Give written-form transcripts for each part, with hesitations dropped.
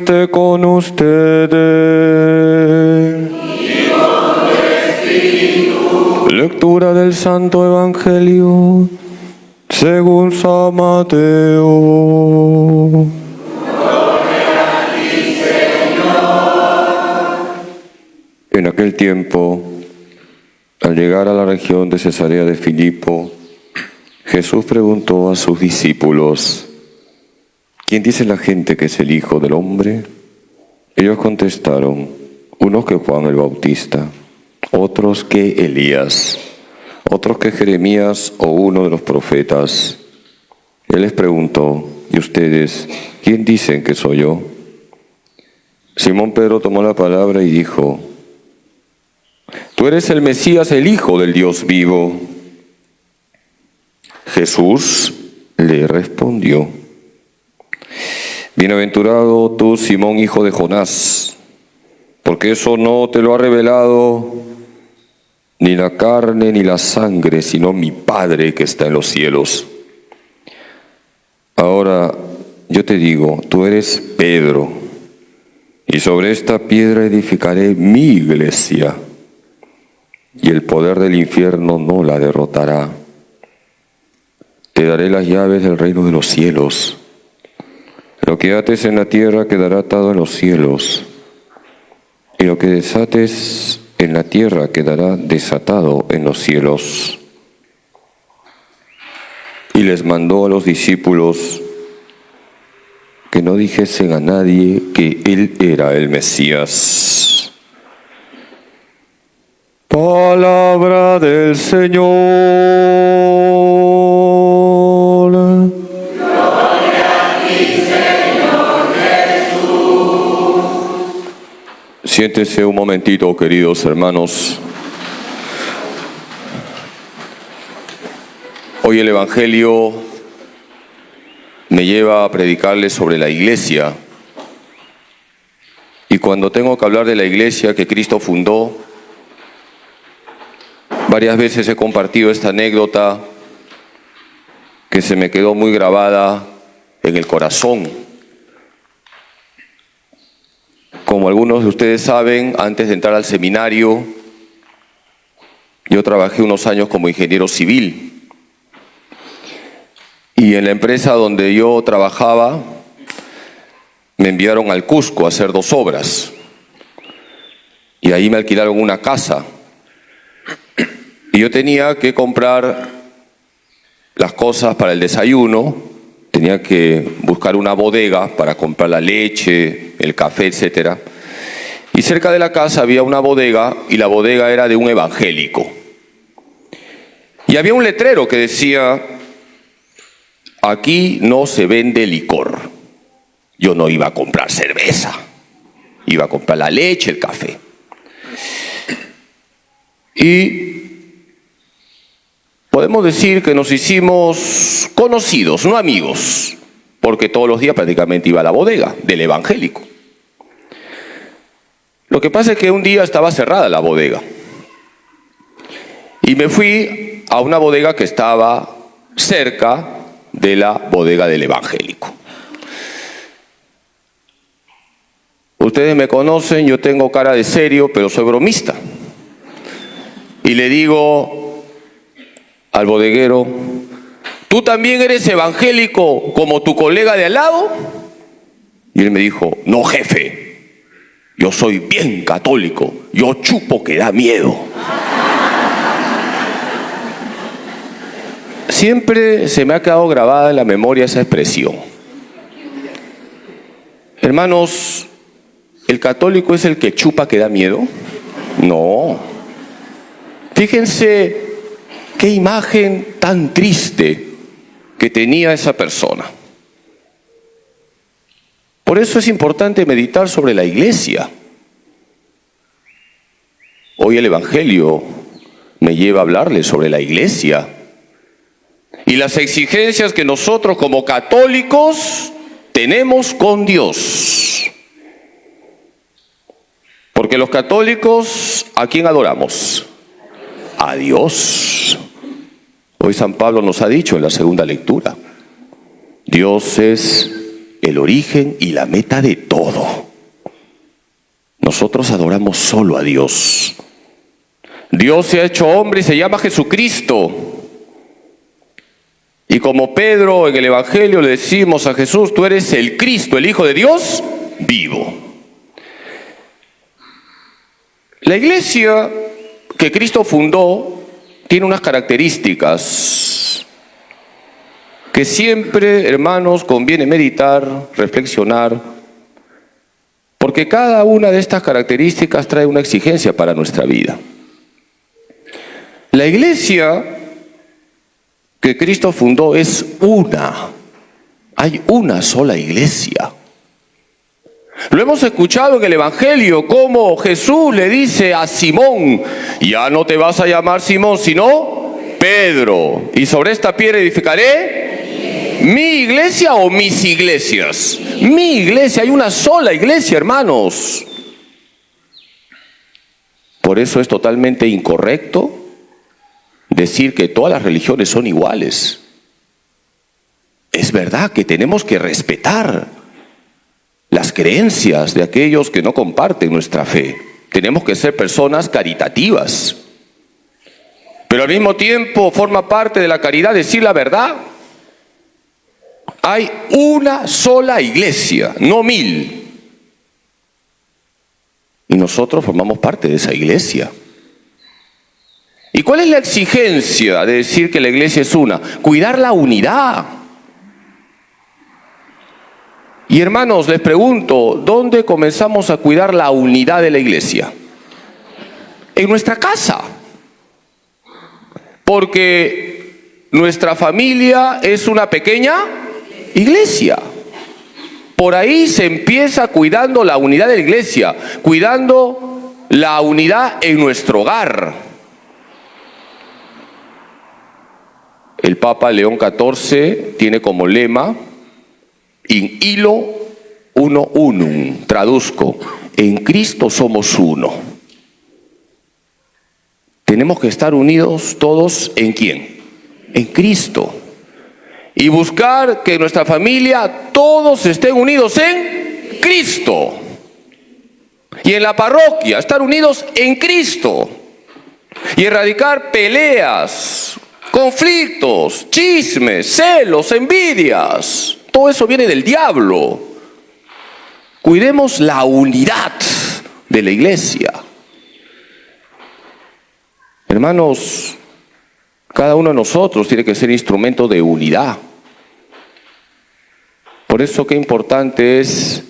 esté con ustedes. Y con tu espíritu. Lectura del Santo Evangelio según San Mateo. Gloria a ti, Señor. En aquel tiempo, al llegar a la región de Cesarea de Filipo, Jesús preguntó a sus discípulos: ¿quién dice la gente que es el Hijo del Hombre? Ellos contestaron: unos que Juan el Bautista, otros que Elías, otros que Jeremías o uno de los profetas. Él les preguntó: ¿y ustedes quién dicen que soy yo? Simón Pedro tomó la palabra y dijo: tú eres el Mesías, el Hijo del Dios vivo. Jesús le respondió: bienaventurado tú, Simón, hijo de Jonás, porque eso no te lo ha revelado ni la carne ni la sangre, sino mi Padre que está en los cielos. Ahora yo te digo, tú eres Pedro, y sobre esta piedra edificaré mi iglesia, y el poder del infierno no la derrotará. Te daré las llaves del reino de los cielos. Lo que ates en la tierra quedará atado en los cielos, y lo que desates en la tierra quedará desatado en los cielos. Y les mandó a los discípulos que no dijesen a nadie que él era el Mesías. Palabra del Señor. Siéntese un momentito, queridos hermanos. Hoy el Evangelio me lleva a predicarles sobre la iglesia. Y cuando tengo que hablar de la iglesia que Cristo fundó, varias veces he compartido esta anécdota que se me quedó muy grabada en el corazón. Como algunos de ustedes saben, antes de entrar al seminario, yo trabajé unos años como ingeniero civil. Y en la empresa donde yo trabajaba, me enviaron al Cusco a hacer 2 obras. Y ahí me alquilaron una casa. Y yo tenía que comprar las cosas para el desayuno, tenía que buscar una bodega para comprar la leche, el café, etc. Y cerca de la casa había una bodega, y la bodega era de un evangélico. Y había un letrero que decía: aquí no se vende licor. Yo no iba a comprar cerveza, iba a comprar la leche, el café. Y podemos decir que nos hicimos conocidos, no amigos, porque todos los días prácticamente iba a la bodega del evangélico. Lo que pasa es que un día estaba cerrada la bodega y me fui a una bodega que estaba cerca de la bodega del evangélico. Ustedes me conocen, yo tengo cara de serio, pero soy bromista. Y le digo al bodeguero: ¿tú también eres evangélico como tu colega de al lado? Y él me dijo: no, jefe, yo soy bien católico, yo chupo que da miedo. Siempre se me ha quedado grabada en la memoria esa expresión. Hermanos, ¿el católico es el que chupa que da miedo? No. Fíjense qué imagen tan triste que tenía esa persona. Por eso es importante meditar sobre la iglesia. Hoy el Evangelio me lleva a hablarles sobre la iglesia y las exigencias que nosotros como católicos tenemos con Dios. Porque los católicos, ¿a quién adoramos? A Dios. Hoy San Pablo nos ha dicho en la segunda lectura: Dios es el origen y la meta de todo. Nosotros adoramos solo a Dios. Dios se ha hecho hombre y se llama Jesucristo. Y como Pedro en el Evangelio le decimos a Jesús, tú eres el Cristo, el Hijo de Dios vivo. La iglesia que Cristo fundó tiene unas características que siempre, hermanos, conviene meditar, reflexionar, porque cada una de estas características trae una exigencia para nuestra vida. La iglesia que Cristo fundó es una. Hay una sola iglesia. Lo hemos escuchado en el Evangelio, como Jesús le dice a Simón, ya no te vas a llamar Simón, sino Pedro. Y sobre esta piedra edificaré mi iglesia o mis iglesias. Mi iglesia, hay una sola iglesia, hermanos. Por eso es totalmente incorrecto decir que todas las religiones son iguales. Es verdad que tenemos que respetar las creencias de aquellos que no comparten nuestra fe. Tenemos que ser personas caritativas. Pero al mismo tiempo forma parte de la caridad decir la verdad. Hay una sola iglesia, no 1000. Y nosotros formamos parte de esa iglesia. ¿Y cuál es la exigencia de decir que la iglesia es una? Cuidar la unidad. Y hermanos, les pregunto, ¿dónde comenzamos a cuidar la unidad de la iglesia? En nuestra casa. Porque nuestra familia es una pequeña iglesia. Por ahí se empieza cuidando la unidad de la iglesia, cuidando la unidad en nuestro hogar. El Papa León XIV tiene como lema, in illo uno unum, traduzco, en Cristo somos uno. Tenemos que estar unidos todos ¿en quién? En Cristo. Y buscar que en nuestra familia todos estén unidos en Cristo. Y en la parroquia, estar unidos en Cristo. Y erradicar peleas, conflictos, chismes, celos, envidias. Todo eso viene del diablo. Cuidemos la unidad de la iglesia. Hermanos, cada uno de nosotros tiene que ser instrumento de unidad. Por eso qué importante es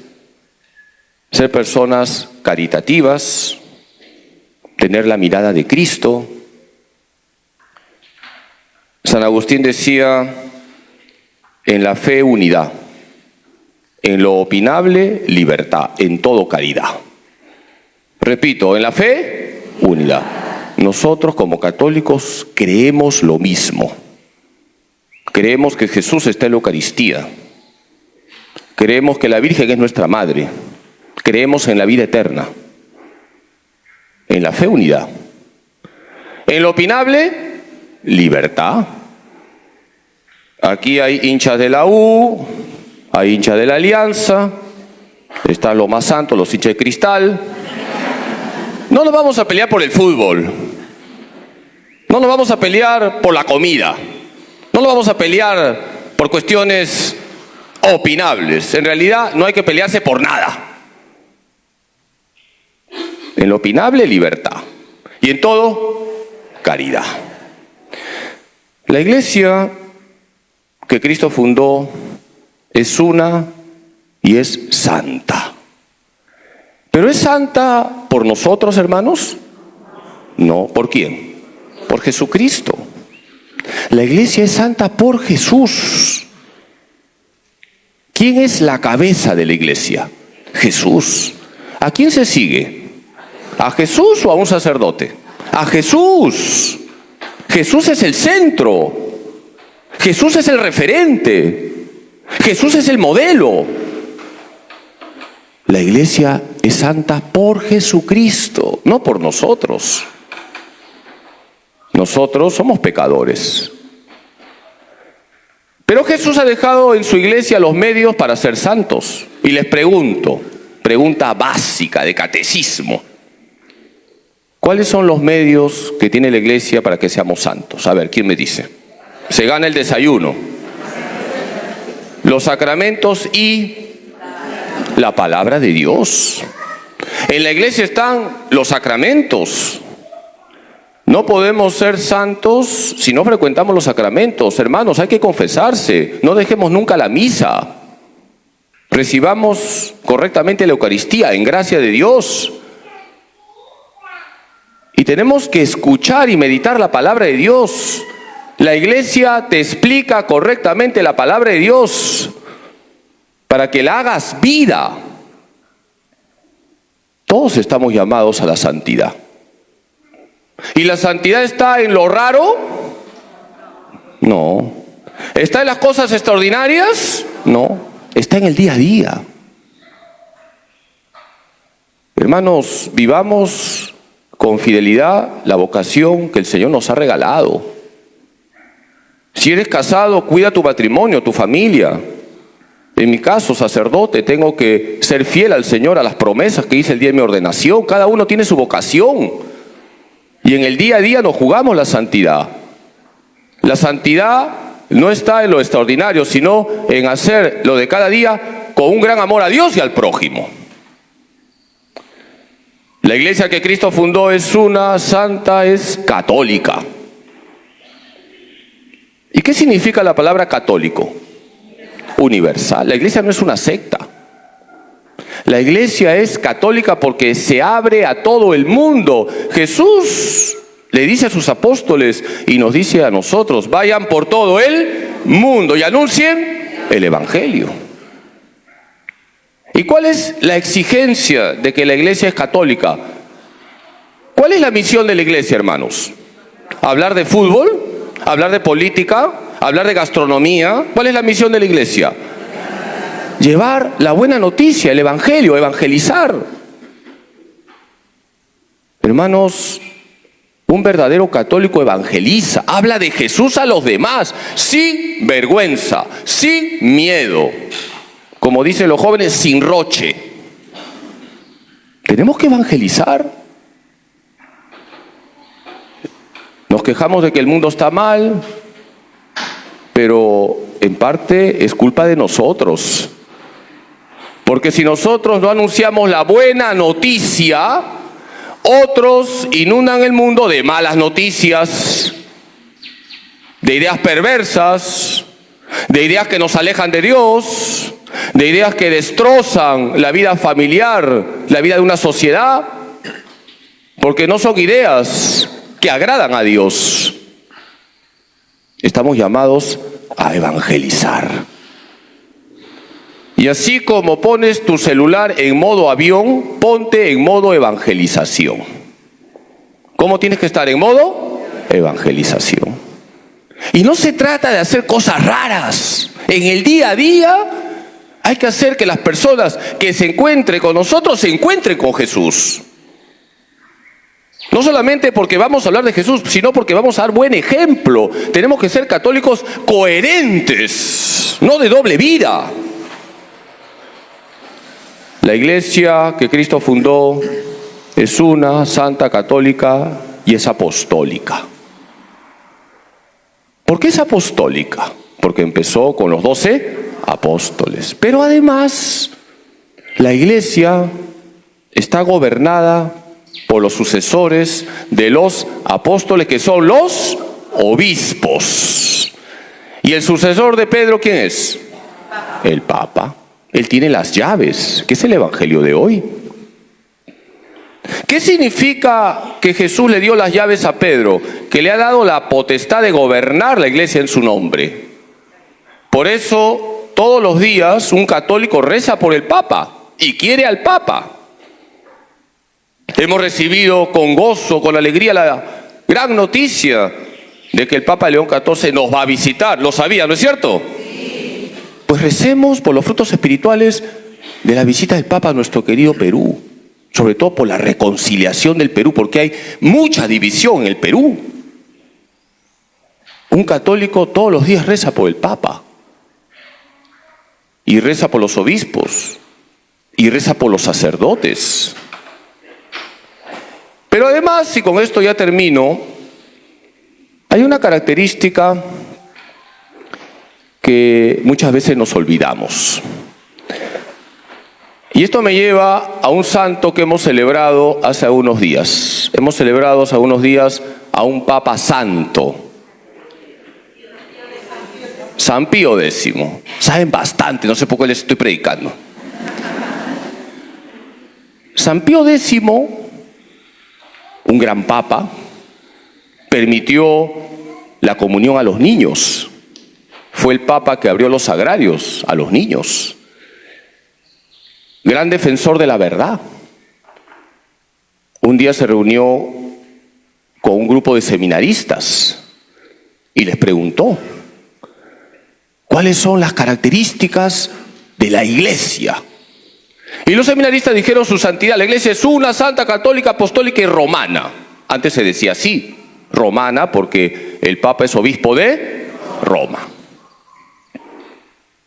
ser personas caritativas, tener la mirada de Cristo. San Agustín decía, en la fe unidad, en lo opinable libertad, en todo caridad. Repito, en la fe unidad. Nosotros como católicos creemos lo mismo. Creemos que Jesús está en la Eucaristía. Creemos que la Virgen es nuestra madre. Creemos en la vida eterna. En la fe unidad. En lo opinable, libertad. Aquí hay hinchas de la U, hay hinchas de la Alianza, están los más santos, los hinchas de Cristal. No nos vamos a pelear por el fútbol. No nos vamos a pelear por la comida. No nos vamos a pelear por cuestiones opinables. En realidad no hay que pelearse por nada. En lo opinable, libertad. Y en todo, caridad. La iglesia que Cristo fundó es una y es santa. ¿Pero es santa por nosotros, hermanos? No, ¿por quién? Por Jesucristo. La iglesia es santa por Jesús. ¿Quién es la cabeza de la iglesia? Jesús. ¿A quién se sigue? ¿A Jesús o a un sacerdote? A Jesús. Jesús es el centro. Jesús es el referente. Jesús es el modelo. La iglesia es santa por Jesucristo, no por nosotros. Nosotros somos pecadores. Pero Jesús ha dejado en su iglesia los medios para ser santos. Y les pregunto, pregunta básica de catecismo: ¿cuáles son los medios que tiene la iglesia para que seamos santos? A ver, ¿quién me dice? Se gana el desayuno, los sacramentos y la palabra de Dios. En la iglesia están los sacramentos. No podemos ser santos si no frecuentamos los sacramentos. Hermanos, hay que confesarse. No dejemos nunca la misa. Recibamos correctamente la Eucaristía en gracia de Dios. Y tenemos que escuchar y meditar la palabra de Dios. La iglesia te explica correctamente la palabra de Dios para que la hagas vida. Todos estamos llamados a la santidad. ¿Y la santidad está en lo raro? No. ¿Está en las cosas extraordinarias? No. Está en el día a día. Hermanos, vivamos con fidelidad la vocación que el Señor nos ha regalado. Si eres casado, cuida tu matrimonio, tu familia. En mi caso, sacerdote, tengo que ser fiel al Señor, a las promesas que hice el día de mi ordenación. Cada uno tiene su vocación. Y en el día a día nos jugamos la santidad. La santidad no está en lo extraordinario, sino en hacer lo de cada día con un gran amor a Dios y al prójimo. La iglesia que Cristo fundó es una, santa, es católica. ¿Y qué significa la palabra católico? Universal. La iglesia no es una secta. La iglesia es católica porque se abre a todo el mundo. Jesús le dice a sus apóstoles y nos dice a nosotros: vayan por todo el mundo y anuncien el evangelio. ¿Y cuál es la exigencia de que la iglesia es católica? ¿Cuál es la misión de la iglesia, hermanos? ¿Hablar de fútbol? ¿Hablar de política? ¿Hablar de gastronomía? ¿Cuál es la misión de la iglesia? Llevar la buena noticia, el evangelio, evangelizar. Hermanos, un verdadero católico evangeliza, habla de Jesús a los demás, sin vergüenza, sin miedo. Como dicen los jóvenes, sin roche. Tenemos que evangelizar. Nos quejamos de que el mundo está mal, pero en parte es culpa de nosotros. Porque si nosotros no anunciamos la buena noticia, otros inundan el mundo de malas noticias, de ideas perversas, de ideas que nos alejan de Dios, de ideas que destrozan la vida familiar, la vida de una sociedad, porque no son ideas que agradan a Dios. Estamos llamados a evangelizar. Y así como pones tu celular en modo avión, ponte en modo evangelización. ¿Cómo tienes que estar en modo? Evangelización. Y no se trata de hacer cosas raras. En el día a día hay que hacer que las personas que se encuentren con nosotros se encuentren con Jesús. No solamente porque vamos a hablar de Jesús, sino porque vamos a dar buen ejemplo. Tenemos que ser católicos coherentes, no de doble vida. La iglesia que Cristo fundó es una, santa, católica y es apostólica. ¿Por qué es apostólica? Porque empezó con los 12 apóstoles. Pero además, la iglesia está gobernada por los sucesores de los apóstoles, que son los obispos. ¿Y el sucesor de Pedro quién es? El Papa. Él tiene las llaves, que es el evangelio de hoy. ¿Qué significa que Jesús le dio las llaves a Pedro? Que le ha dado la potestad de gobernar la iglesia en su nombre. Por eso, todos los días un católico reza por el Papa y quiere al Papa. Hemos recibido con gozo, con alegría, la gran noticia de que el Papa León XIV nos va a visitar. ¿Lo sabía, no es cierto? Sí. Pues recemos por los frutos espirituales de la visita del Papa a nuestro querido Perú. Sobre todo por la reconciliación del Perú, porque hay mucha división en el Perú. Un católico todos los días reza por el Papa. y reza por los obispos, y reza por los sacerdotes. Pero además, y con esto ya termino, hay una característica que muchas veces nos olvidamos. Y esto me lleva a un santo que hemos celebrado hace algunos días. Hemos celebrado hace algunos días a un Papa Santo, San Pío X. Saben bastante, no sé por qué les estoy predicando. San Pío X, un gran papa, permitió la comunión a los niños. Fue el papa que abrió los sagrarios a los niños. Gran defensor de la verdad. Un día se reunió con un grupo de seminaristas y les preguntó: ¿cuáles son las características de la iglesia? Y los seminaristas dijeron: su santidad, la iglesia es una, santa, católica, apostólica y romana. Antes se decía así, romana, porque el papa es obispo de Roma.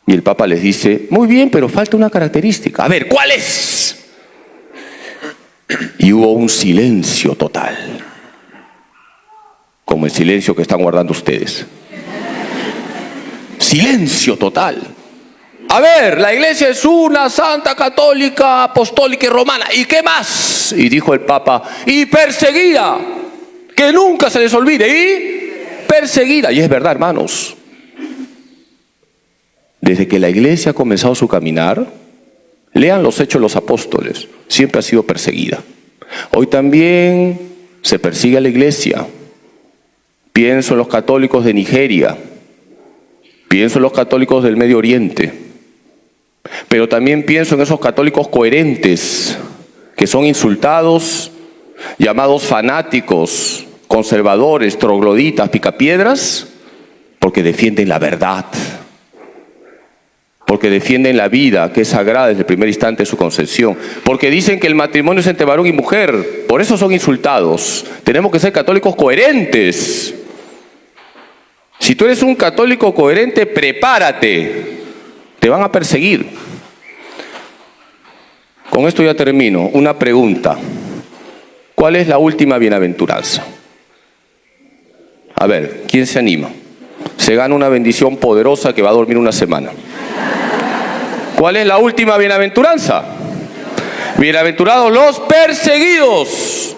Y el papa les dice: muy bien, pero falta una característica. A ver, ¿cuál es? Y hubo un silencio total, como el silencio que están guardando ustedes. Silencio total. A ver, la iglesia es una, santa, católica, apostólica y romana. ¿Y qué más? Y dijo el papa: y perseguida, que nunca se les olvide, y perseguida. Y es verdad, hermanos. Desde que la iglesia ha comenzado su caminar, lean los Hechos de los Apóstoles, siempre ha sido perseguida. Hoy también se persigue a la iglesia. Pienso en los católicos de Nigeria, pienso en los católicos del Medio Oriente, pero también pienso en esos católicos coherentes que son insultados, llamados fanáticos, conservadores, trogloditas, picapiedras, porque defienden la verdad, porque defienden la vida que es sagrada desde el primer instante de su concepción, porque dicen que el matrimonio es entre varón y mujer, por eso son insultados. Tenemos que ser católicos coherentes. Si tú eres un católico coherente, prepárate, te van a perseguir. Con esto ya termino. Una pregunta: ¿cuál es la última bienaventuranza? A ver, ¿quién se anima? Se gana una bendición poderosa que va a dormir una semana. ¿Cuál es la última bienaventuranza? Bienaventurados los perseguidos,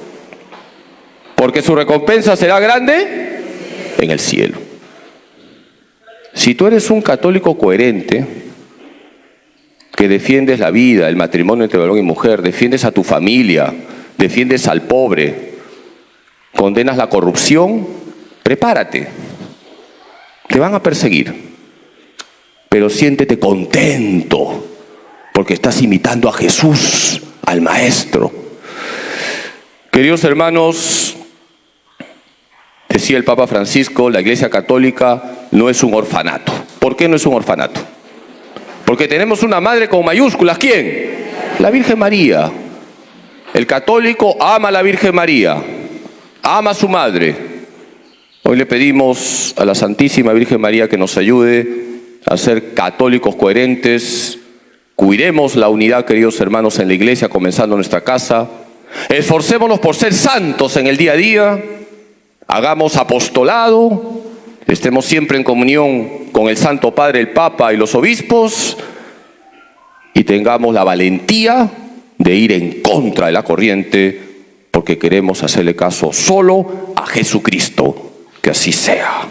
porque su recompensa será grande en el cielo. Si tú eres un católico coherente, que defiendes la vida, el matrimonio entre varón y mujer, defiendes a tu familia, defiendes al pobre, condenas la corrupción, prepárate, te van a perseguir. Pero siéntete contento, porque estás imitando a Jesús, al Maestro. Queridos hermanos, decía el Papa Francisco, la Iglesia Católica no es un orfanato. ¿Por qué no es un orfanato? Porque tenemos una madre con mayúsculas. ¿Quién? La Virgen María. El católico ama a la Virgen María, ama a su madre. Hoy le pedimos a la Santísima Virgen María que nos ayude a ser católicos coherentes. Cuidemos la unidad, queridos hermanos, en la iglesia, comenzando en nuestra casa. Esforcémonos por ser santos en el día a día. Hagamos apostolado. Estemos siempre en comunión con el Santo Padre, el Papa y los obispos. Y tengamos la valentía de ir en contra de la corriente, porque queremos hacerle caso solo a Jesucristo. Que así sea.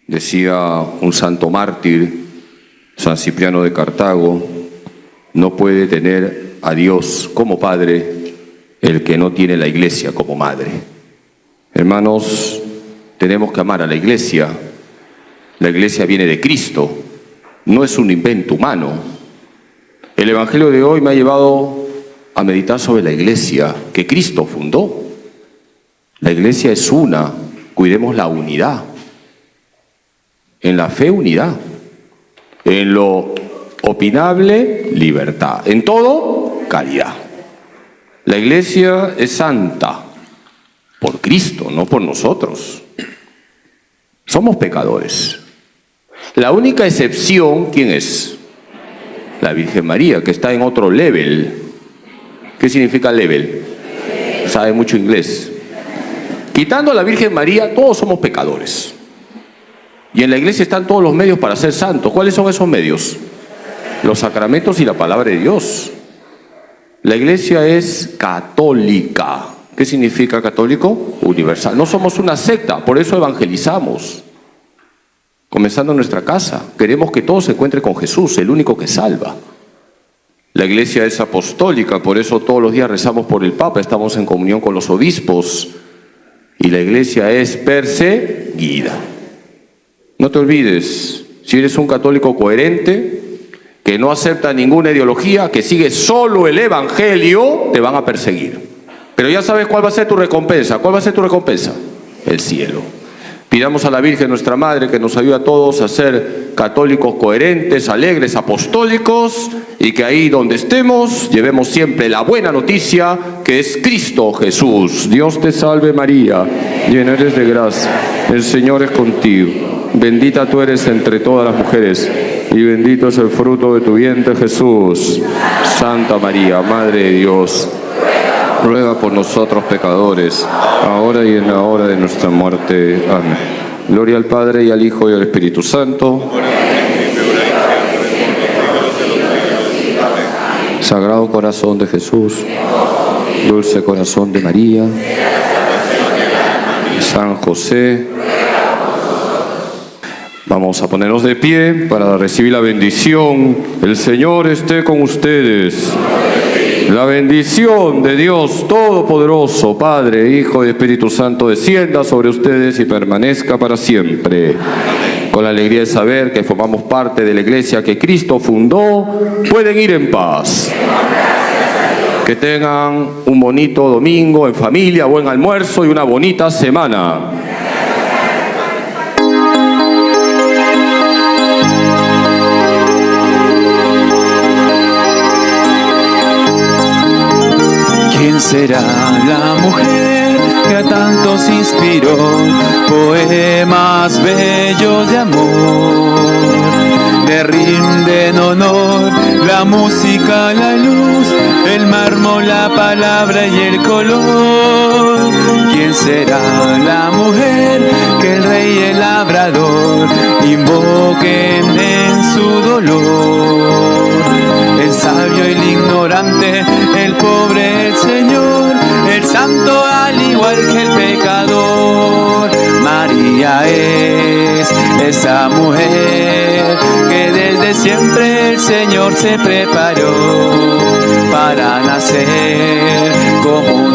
Decía un santo mártir, San Cipriano de Cartago: no puede tener a Dios como Padre el que no tiene la iglesia como madre. Hermanos, tenemos que amar a la iglesia. La iglesia viene de Cristo, no es un invento humano. El Evangelio de hoy me ha llevado a meditar sobre la iglesia que Cristo fundó. La iglesia es una, cuidemos la unidad. En la fe, unidad. En lo opinable, libertad. En todo, caridad. La iglesia es santa. ¿Por qué? Cristo, no por nosotros. Somos pecadores. La única excepción, ¿quién es? La Virgen María, que está en otro level. ¿Qué significa level? Sabe mucho inglés. Quitando a la Virgen María, todos somos pecadores. Y en la iglesia están todos los medios para ser santos. ¿Cuáles son esos medios? Los sacramentos y la palabra de Dios. La iglesia es católica. ¿Qué significa católico? Universal. No somos una secta, por eso evangelizamos. Comenzando en nuestra casa. Queremos que todos se encuentren con Jesús, el único que salva. La iglesia es apostólica, por eso todos los días rezamos por el Papa, estamos en comunión con los obispos. Y la iglesia es perseguida. No te olvides, si eres un católico coherente, que no acepta ninguna ideología, que sigue solo el evangelio, te van a perseguir. Pero ya sabes cuál va a ser tu recompensa. ¿Cuál va a ser tu recompensa? El cielo. Pidamos a la Virgen, nuestra Madre, que nos ayude a todos a ser católicos coherentes, alegres, apostólicos, y que ahí donde estemos llevemos siempre la buena noticia, que es Cristo Jesús. Dios te salve María, llena eres de gracia, el Señor es contigo. Bendita tú eres entre todas las mujeres, y bendito es el fruto de tu vientre Jesús. Santa María, Madre de Dios, ruega por nosotros pecadores, ahora y en la hora de nuestra muerte. Amén. Gloria al Padre, y al Hijo, y al Espíritu Santo. Sagrado corazón de Jesús, dulce corazón de María, San José. Vamos a ponernos de pie para recibir la bendición. El Señor esté con ustedes. La bendición de Dios Todopoderoso, Padre, Hijo y Espíritu Santo, descienda sobre ustedes y permanezca para siempre. Con la alegría de saber que formamos parte de la iglesia que Cristo fundó, pueden ir en paz. Que tengan un bonito domingo en familia, buen almuerzo y una bonita semana. ¿Quién será la mujer que a tantos inspiró poemas bellos de amor? Le rinden honor la música, la luz, el mármol, la palabra y el color. ¿Quién será la mujer que el rey y el labrador invoquen en su dolor? El sabio y el ignorante, el pobre, el Señor, el santo al igual que el pecador. María es esa mujer que desde siempre el Señor se preparó para nacer como